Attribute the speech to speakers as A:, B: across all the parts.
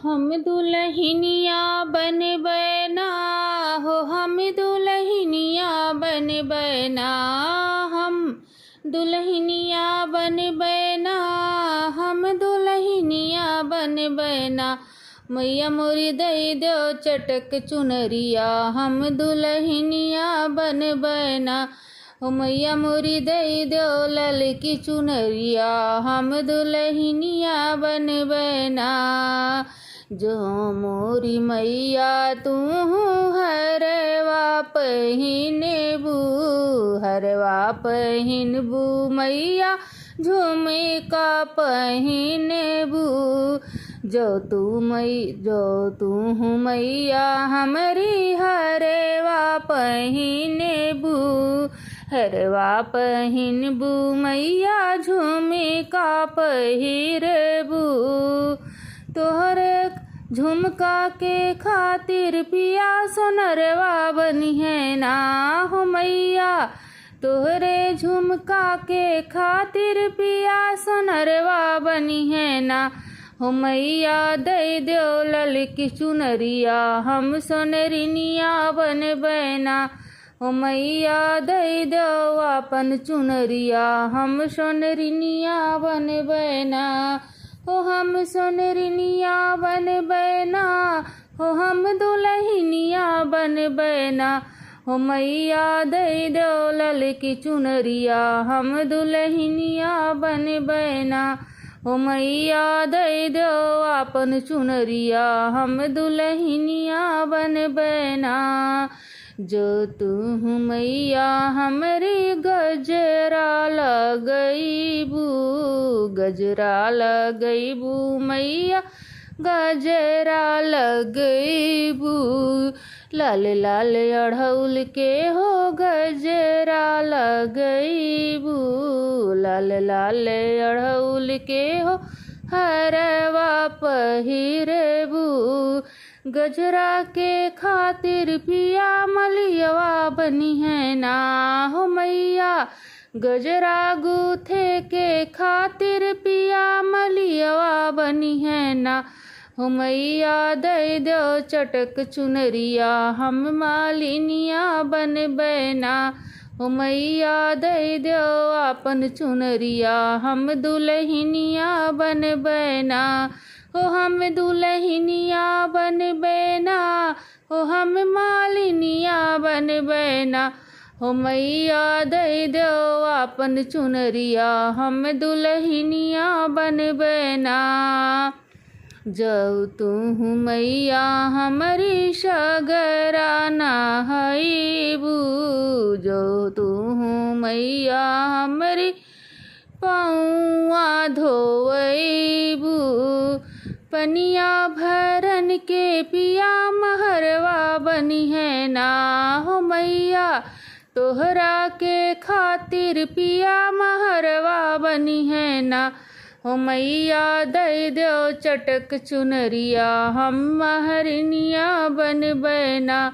A: हम दुल्हनिया बनबै ना हो, हम दुल्हनिया बनबै ना, हम दुल्हनिया बनबै ना, हम दुल्हनिया बनबै ना। मैया मोरी दई दो चटक चुनरिया, हम दुल्हनिया बनबै ना। ओ मैया मोरी दई दो ललकी चुनरिया, हम दुल्हनिया बनबै ना। जो मोरी मैया तू हरवा पहिनबू, हरवा पहिनबू मैया झुमका पहिनबू। जो तू मैया हमरी हरवा पहिनबू, हरवा पहिनबू मैया झुमका पहिरबू। तोहरे झुमका के खातिर पिया सोनरवा बनिहे ना हो मैया, तोहरे झुमका के खातिर पिया सोनरवा बनिहे ना। हो मैया दई दो ललकी चुनरिया, हम सोनरिनिया बनबै ना। हो मैया दई दो अपन चुनरिया, हम सोनरिनिया बनबै ना। हो हम सोनरिनिया बनबै ना, हो हम दुल्हनिया बनबै ना। हो मैया दई दो ललकी चुनरिया, हम दुल्हनिया बनबै ना। हो मैया दई दो अपन चुनरिया, हम दुल्हनिया बनबै ना। जो तू मैया हमरी गजरा लगैबू, गजरा लगैबू मैया गजरा लगैबू। लाल लाल अढ़ौल के हो गजरा लगैबू, लाल लाल अढ़ौल के हो हरवा पहिरबू। गजरा के खातिर पिया मलियवा बनिहे ना हो मैया, गजरा गूथे के खातिर पिया मलियवा बनिहे ना। हो मैया दई दो चटक चुनरिया, हम मालिनिया बनबै ना। हो मैया दई दो अपन चुनरिया, हम दुल्हनिया बनबै ना। हो हम दुल्हनिया बनबै ना, हो हम मालिनिया बनबै ना। हो मैया दई दो अपन चुनरिया, हम दुल्हनिया बनबै ना। जो तू मैया हमरी सगरा नहैबू, जो तू मैया हमरी पौआ धोवैबू। पनिया भरन के पिया महरवा बनिहे ना हो मैया, तोहरा के खातिर पिया महरवा बनिहे ना। हो मैया दई दो चटक चुनरिया, हम महरनिया बनबै ना।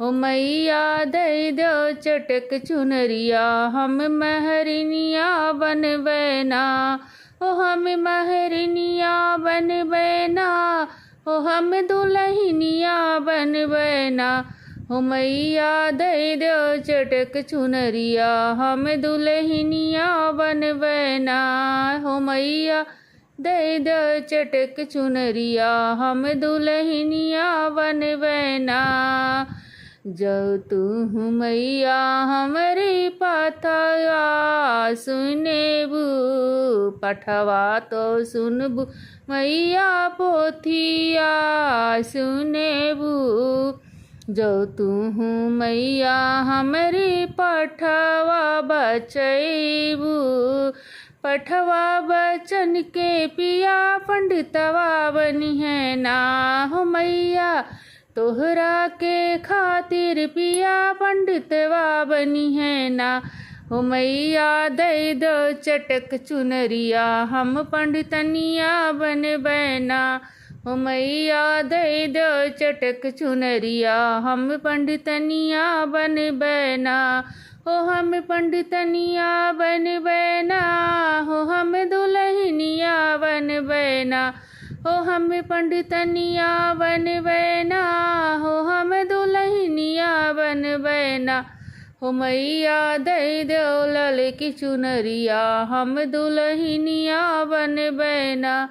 A: हो मैया दई दो चटक चुनरिया, हम महरनिया बनबै ना। हो हम महरनिया बनबै ना, हो हम दुल्हनिया बनबै ना। हो मैया दई दो चटक चुनरिया, हम दुल्हनिया बनबै ना। हो मैया दई दो चटक चुनरिया, हम दुल्हनिया बनबै ना। जो तू मैया हमरी पथवा सुनेबू, पठवा तो सुनबू मैया पोथिया सुनेबू। जो तू मैया हमरी पठवा बचैबू, पठवा बचन के पिया पंडितवा बनिहे ना हो मैया, तोहरा के खातिर पिया पंडितवा बनिहे ना। हो मैया दई दो चटक चुनरिया, हम पंडितनिया बनबै ना। हो मैया दई दो चटक चुनरिया, हम पंडितनिया बनबै ना। हो हम पंडितनिया बनबै ना, हो हम दुल्हनिया बनबै ना। हो हम पंडितनिया बनबै ना, हो हम दुल्हनिया बनबै ना। हो मैया दई दो ललकी चुनरिया, हम दुल्हनिया बनबै ना।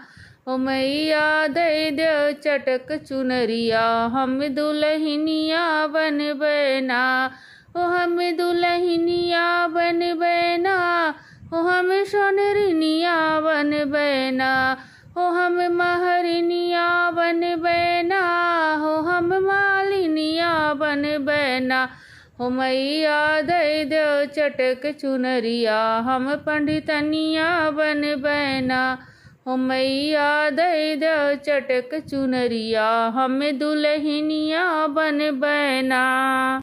A: हो मैया दई दो चटक चुनरिया, हम दुल्हनिया बनबै ना। हो हम दुल्हनिया बनबै ना, हो हम सोनरिनिया बनबै ना। हो हम महरिनिया बनबै ना, हो हम मालिनिया बनबै ना। हो मैया दई दो चटक चुनरिया, हम पंडितनिया बनबै ना। हो मैया दई दो चटक चुनरिया, हम दुल्हनिया बनबै ना।